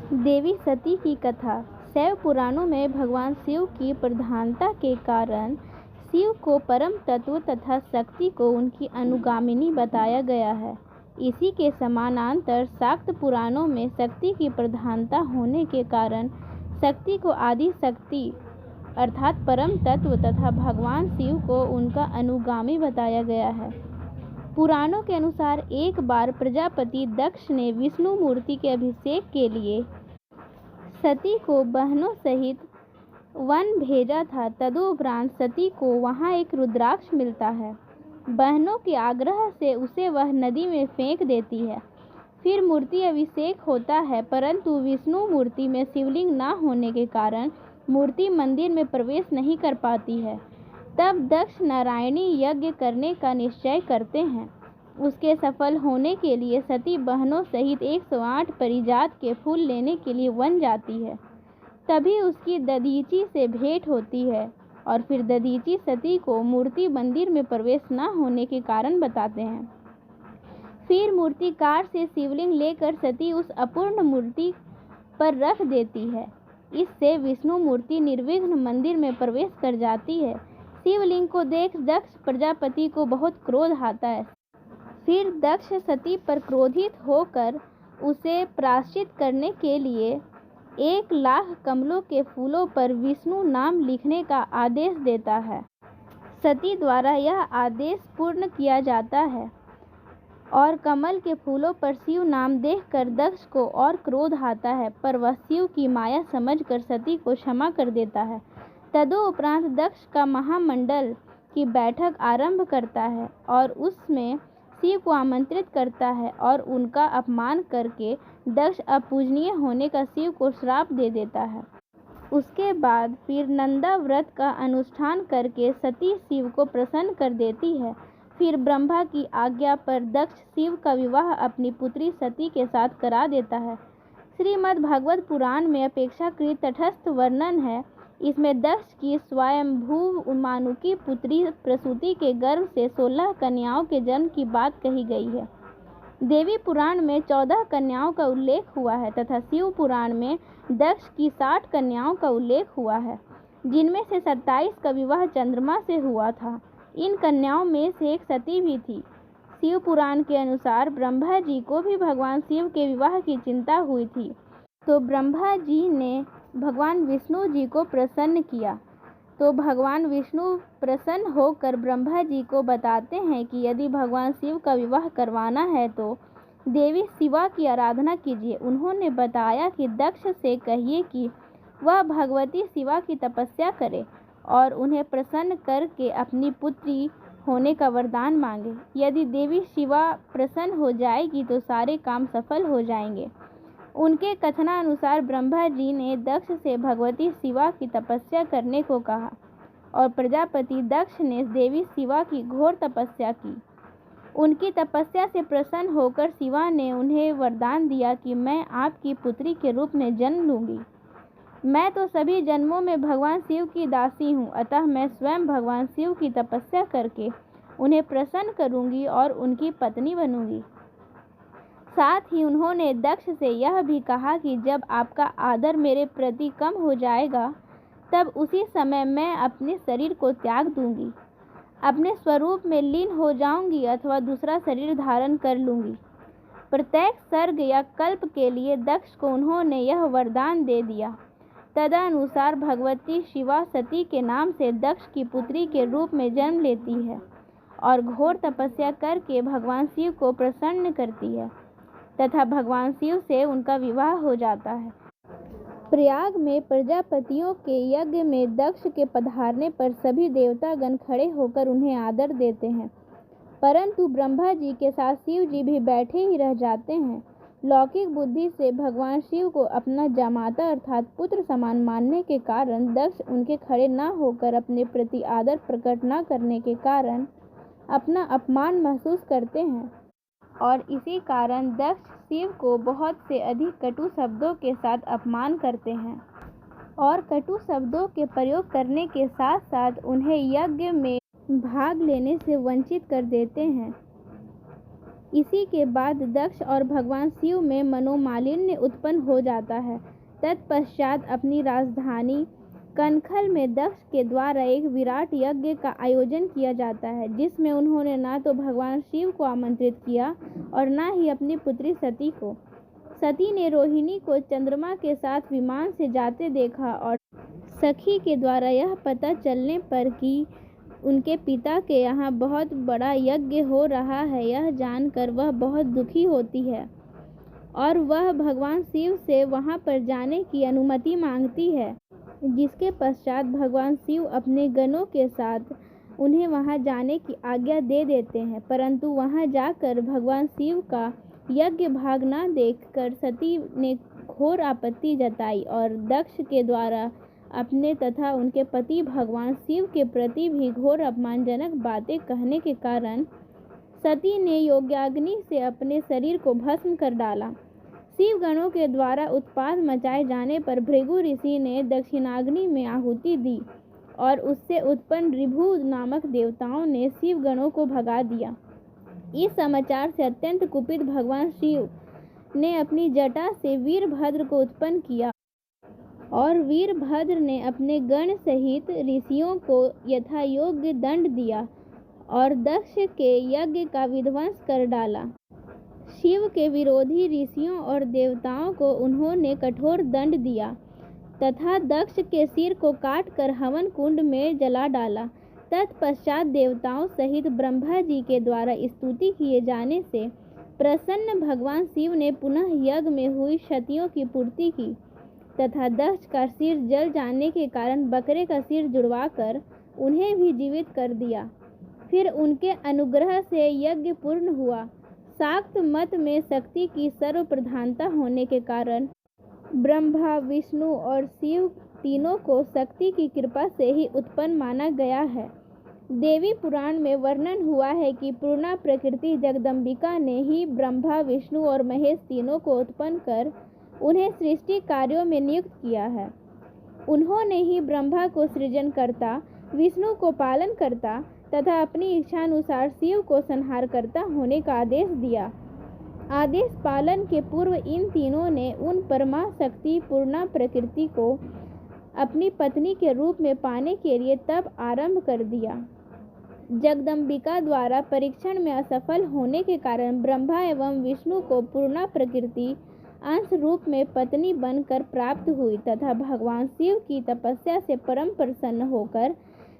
देवी सती की कथा। शैव पुराणों में भगवान शिव की प्रधानता के कारण शिव को परम तत्व तथा शक्ति को उनकी अनुगामिनी बताया गया है। इसी के समानांतर शाक्त पुराणों में शक्ति की प्रधानता होने के कारण शक्ति को आदि शक्ति अर्थात परम तत्व तथा भगवान शिव को उनका अनुगामी बताया गया है। पुराणों के अनुसार एक बार प्रजापति दक्ष ने विष्णु मूर्ति के अभिषेक के लिए सती को बहनों सहित वन भेजा था। तदुपरांत सती को वहां एक रुद्राक्ष मिलता है। बहनों के आग्रह से उसे वह नदी में फेंक देती है। फिर मूर्ति अभिषेक होता है, परंतु विष्णु मूर्ति में शिवलिंग न होने के कारण मूर्ति मंदिर में प्रवेश नहीं कर पाती है। तब दक्ष नारायणी यज्ञ करने का निश्चय करते हैं। उसके सफल होने के लिए सती बहनों सहित 108 परिजात के फूल लेने के लिए वन जाती है। तभी उसकी दधीची से भेंट होती है और फिर दधीची सती को मूर्ति मंदिर में प्रवेश न होने के कारण बताते हैं। फिर मूर्तिकार से शिवलिंग लेकर सती उस अपूर्ण मूर्ति पर रख देती है। इससे विष्णु मूर्ति निर्विघ्न मंदिर में प्रवेश कर जाती है। शिवलिंग को देख दक्ष प्रजापति को बहुत क्रोध आता है। फिर दक्ष सती पर क्रोधित होकर उसे प्रायश्चित करने के लिए 1,00,000 कमलों के फूलों पर विष्णु नाम लिखने का आदेश देता है। सती द्वारा यह आदेश पूर्ण किया जाता है और कमल के फूलों पर शिव नाम देखकर दक्ष को और क्रोध आता है, पर वह शिव की माया समझकर सती को क्षमा कर देता है। तदुपरांत दक्ष का महामंडल की बैठक आरंभ करता है और उसमें शिव को आमंत्रित करता है और उनका अपमान करके दक्ष अपूजनीय होने का शिव को श्राप दे देता है। उसके बाद फिर नंदा व्रत का अनुष्ठान करके सती शिव को प्रसन्न कर देती है। फिर ब्रह्मा की आज्ञा पर दक्ष शिव का विवाह अपनी पुत्री सती के साथ करा देता है। श्रीमद् भागवत पुराण में अपेक्षाकृत तटस्थ वर्णन है। इसमें दक्ष की स्वयंभू मानुकी पुत्री प्रसूति के गर्भ से 16 कन्याओं के जन्म की बात कही गई है। देवी पुराण में 14 कन्याओं का उल्लेख हुआ है तथा शिव पुराण में दक्ष की 60 कन्याओं का उल्लेख हुआ है, जिनमें से 27 का विवाह चंद्रमा से हुआ था। इन कन्याओं में से एक सती भी थी। शिव पुराण के अनुसार ब्रह्मा जी को भी भगवान शिव के विवाह की चिंता हुई थी, तो ब्रह्मा जी ने भगवान विष्णु जी को प्रसन्न किया। तो भगवान विष्णु प्रसन्न होकर ब्रह्मा जी को बताते हैं कि यदि भगवान शिव का विवाह करवाना है तो देवी शिवा की आराधना कीजिए। उन्होंने बताया कि दक्ष से कहिए कि वह भगवती शिवा की तपस्या करे और उन्हें प्रसन्न करके अपनी पुत्री होने का वरदान मांगे। यदि देवी शिवा प्रसन्न हो जाएगी तो सारे काम सफल हो जाएंगे। उनके कथनानुसार ब्रह्मा जी ने दक्ष से भगवती शिवा की तपस्या करने को कहा और प्रजापति दक्ष ने देवी शिवा की घोर तपस्या की। उनकी तपस्या से प्रसन्न होकर शिवा ने उन्हें वरदान दिया कि मैं आपकी पुत्री के रूप में जन्म लूंगी। मैं तो सभी जन्मों में भगवान शिव की दासी हूँ, अतः मैं स्वयं भगवान शिव की तपस्या करके उन्हें प्रसन्न करूंगी और उनकी पत्नी बनूंगी। साथ ही उन्होंने दक्ष से यह भी कहा कि जब आपका आदर मेरे प्रति कम हो जाएगा तब उसी समय मैं अपने शरीर को त्याग दूंगी, अपने स्वरूप में लीन हो जाऊंगी अथवा दूसरा शरीर धारण कर लूंगी। प्रत्येक सर्ग या कल्प के लिए दक्ष को उन्होंने यह वरदान दे दिया। तदनुसार भगवती शिवा सती के नाम से दक्ष की पुत्री के रूप में जन्म लेती है और घोर तपस्या करके भगवान शिव को प्रसन्न करती है तथा भगवान शिव से उनका विवाह हो जाता है। प्रयाग में प्रजापतियों के यज्ञ में दक्ष के पधारने पर सभी देवतागण खड़े होकर उन्हें आदर देते हैं, परंतु ब्रह्मा जी के साथ शिव जी भी बैठे ही रह जाते हैं। लौकिक बुद्धि से भगवान शिव को अपना जामाता अर्थात पुत्र समान मानने के कारण दक्ष उनके खड़े न होकर अपने प्रति आदर प्रकट न करने के कारण अपना अपमान महसूस करते हैं और इसी कारण दक्ष शिव को बहुत से अधिक कटु शब्दों के साथ अपमान करते हैं और कटु शब्दों के प्रयोग करने के साथ साथ उन्हें यज्ञ में भाग लेने से वंचित कर देते हैं। इसी के बाद दक्ष और भगवान शिव में मनोमालिन्य उत्पन्न हो जाता है। तत्पश्चात अपनी राजधानी कनखल में दक्ष के द्वारा एक विराट यज्ञ का आयोजन किया जाता है, जिसमें उन्होंने न तो भगवान शिव को आमंत्रित किया और न ही अपनी पुत्री सती को। सती ने रोहिणी को चंद्रमा के साथ विमान से जाते देखा और सखी के द्वारा यह पता चलने पर कि उनके पिता के यहाँ बहुत बड़ा यज्ञ हो रहा है, यह जानकर वह बहुत दुखी होती है और वह भगवान शिव से वहाँ पर जाने की अनुमति मांगती है, जिसके पश्चात भगवान शिव अपने गणों के साथ उन्हें वहाँ जाने की आज्ञा दे देते हैं। परंतु वहाँ जाकर भगवान शिव का यज्ञ भाग न देखकर सती ने घोर आपत्ति जताई और दक्ष के द्वारा अपने तथा उनके पति भगवान शिव के प्रति भी घोर अपमानजनक बातें कहने के कारण सती ने योग्याग्नि से अपने शरीर को भस्म कर डाला। शिव गणों के द्वारा उत्पात मचाए जाने पर भृगु ऋषि ने दक्षिणाग्नि में आहुति दी और उससे उत्पन्न ऋभु नामक देवताओं ने शिव गणों को भगा दिया। इस समाचार से अत्यंत कुपित भगवान शिव ने अपनी जटा से वीरभद्र को उत्पन्न किया और वीरभद्र ने अपने गण सहित ऋषियों को यथा योग्य दंड दिया और दक्ष के यज्ञ का विध्वंस कर डाला। शिव के विरोधी ऋषियों और देवताओं को उन्होंने कठोर दंड दिया तथा दक्ष के सिर को काटकर हवन कुंड में जला डाला। तत्पश्चात देवताओं सहित ब्रह्मा जी के द्वारा स्तुति किए जाने से प्रसन्न भगवान शिव ने पुनः यज्ञ में हुई क्षतियों की पूर्ति की तथा दक्ष का सिर जल जाने के कारण बकरे का सिर जुड़वाकर उन्हें भी जीवित कर दिया। फिर उनके अनुग्रह से यज्ञ पूर्ण हुआ। शाक्त मत में शक्ति की सर्वप्रधानता होने के कारण ब्रह्मा, विष्णु और शिव तीनों को शक्ति की कृपा से ही उत्पन्न माना गया है। देवी पुराण में वर्णन हुआ है कि पूर्णा प्रकृति जगदम्बिका ने ही ब्रह्मा, विष्णु और महेश तीनों को उत्पन्न कर उन्हें सृष्टि कार्यों में नियुक्त किया है। उन्होंने ही ब्रह्मा को सृजनकर्ता, विष्णु को पालनकर्ता तथा अपनी इच्छानुसार शिव को संहारकर्ता होने का आदेश दिया। आदेश पालन के पूर्व इन तीनों ने उन परमा शक्ति पूर्णा प्रकृति को अपनी पत्नी के रूप में पाने के लिए तप आरंभ कर दिया। जगदम्बिका द्वारा परीक्षण में असफल होने के कारण ब्रह्मा एवं विष्णु को पूर्णा प्रकृति अंश रूप में पत्नी बनकर प्राप्त हुई तथा भगवान शिव की तपस्या से परम प्रसन्न होकर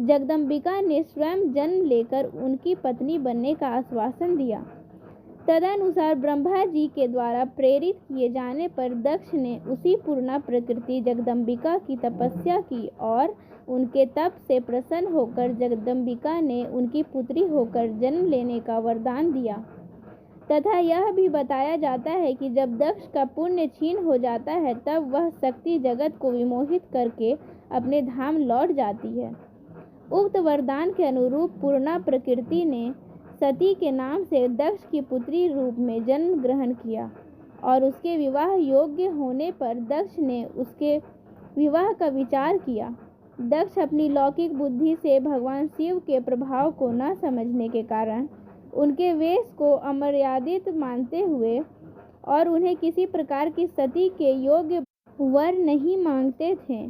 जगदम्बिका ने स्वयं जन्म लेकर उनकी पत्नी बनने का आश्वासन दिया। तदनुसार ब्रह्मा जी के द्वारा प्रेरित किए जाने पर दक्ष ने उसी पूर्णा प्रकृति जगदम्बिका की तपस्या की और उनके तप से प्रसन्न होकर जगदम्बिका ने उनकी पुत्री होकर जन्म लेने का वरदान दिया। तथा यह भी बताया जाता है कि जब दक्ष का पुण्य क्षीण हो जाता है तब वह शक्ति जगत को विमोहित करके अपने धाम लौट जाती है। उक्त वरदान के अनुरूप पूर्णा प्रकृति ने सती के नाम से दक्ष की पुत्री रूप में जन्म ग्रहण किया और उसके विवाह योग्य होने पर दक्ष ने उसके विवाह का विचार किया। दक्ष अपनी लौकिक बुद्धि से भगवान शिव के प्रभाव को न समझने के कारण उनके वेश को अमर्यादित मानते हुए और उन्हें किसी प्रकार की सती के योग्य वर नहीं मांगते थे।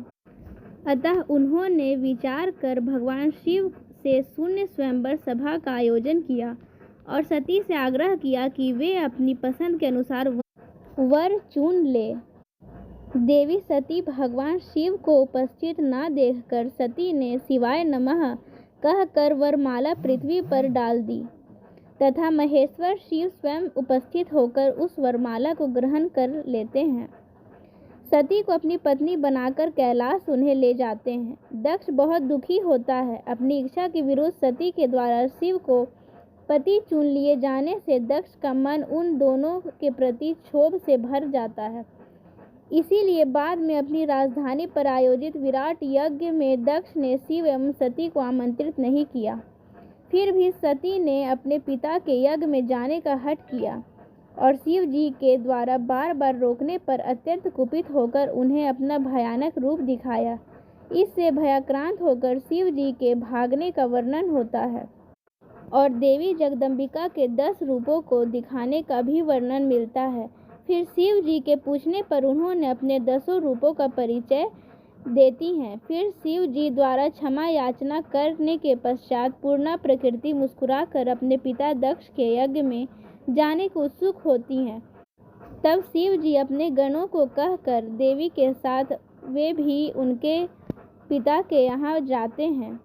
अतः उन्होंने विचार कर भगवान शिव से शून्य स्वयंवर सभा का आयोजन किया और सती से आग्रह किया कि वे अपनी पसंद के अनुसार वर चुन ले। देवी सती भगवान शिव को उपस्थित न देखकर सती ने शिवाय नमः कहकर वरमाला पृथ्वी पर डाल दी तथा महेश्वर शिव स्वयं उपस्थित होकर उस वरमाला को ग्रहण कर लेते हैं। सती को अपनी पत्नी बनाकर कैलाश उन्हें ले जाते हैं। दक्ष बहुत दुखी होता है। अपनी इच्छा के विरुद्ध सती के द्वारा शिव को पति चुन लिए जाने से दक्ष का मन उन दोनों के प्रति क्षोभ से भर जाता है। इसीलिए बाद में अपनी राजधानी पर आयोजित विराट यज्ञ में दक्ष ने शिव एवं सती को आमंत्रित नहीं किया। फिर भी सती ने अपने पिता के यज्ञ में जाने का हठ किया और शिव जी के द्वारा बार बार रोकने पर अत्यंत कुपित होकर उन्हें अपना भयानक रूप दिखाया। इससे भयाक्रांत होकर शिव जी के भागने का वर्णन होता है। और देवी जगदम्बिका के 10 रूपों को दिखाने का भी वर्णन मिलता है। फिर शिव जी के पूछने पर उन्होंने अपने 10 रूपों का परिचय देती हैं। फिर शिव जी द्वारा क्षमा याचना करने के पश्चात पूर्णा प्रकृति मुस्कुराकर अपने पिता दक्ष के यज्ञ में जाने को उत्सुक होती हैं। तब शिव जी अपने गणों को कहकर देवी के साथ वे भी उनके पिता के यहाँ जाते हैं।